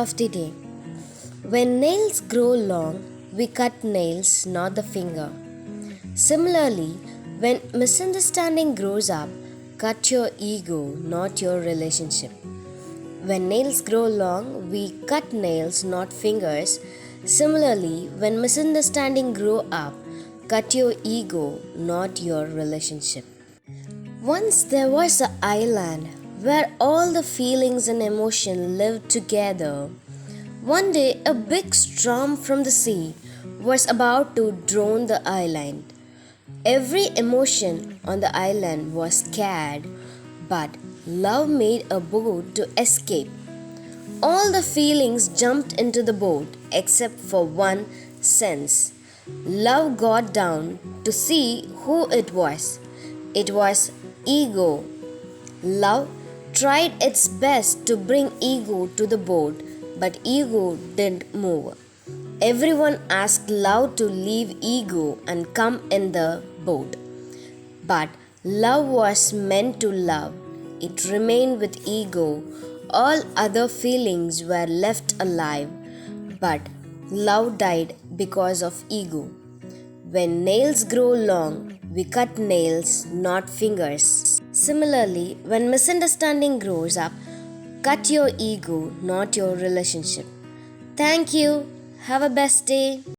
of the day. When nails grow long, we cut nails, not the finger. Similarly, when misunderstanding grows up, cut your ego, not your relationship. When nails grow long, we cut nails, not fingers. Similarly, when misunderstanding grow up, cut your ego, not your relationship. Once there was an island where all the feelings and emotion lived together. One day, a big storm from the sea was about to drown the island. Every emotion on the island was scared, but love made a boat to escape. All the feelings jumped into the boat except for one sense. Love got down to see who it was. It was ego. Love tried its best to bring ego to the boat, but ego didn't move. Everyone asked love to leave ego and come in the boat. But love was meant to love. It remained with ego. All other feelings were left alive, but love died because of ego. When nails grow long, we cut nails, not fingers. Similarly, when misunderstanding grows up, cut your ego, not your relationship. Thank you. Have a best day.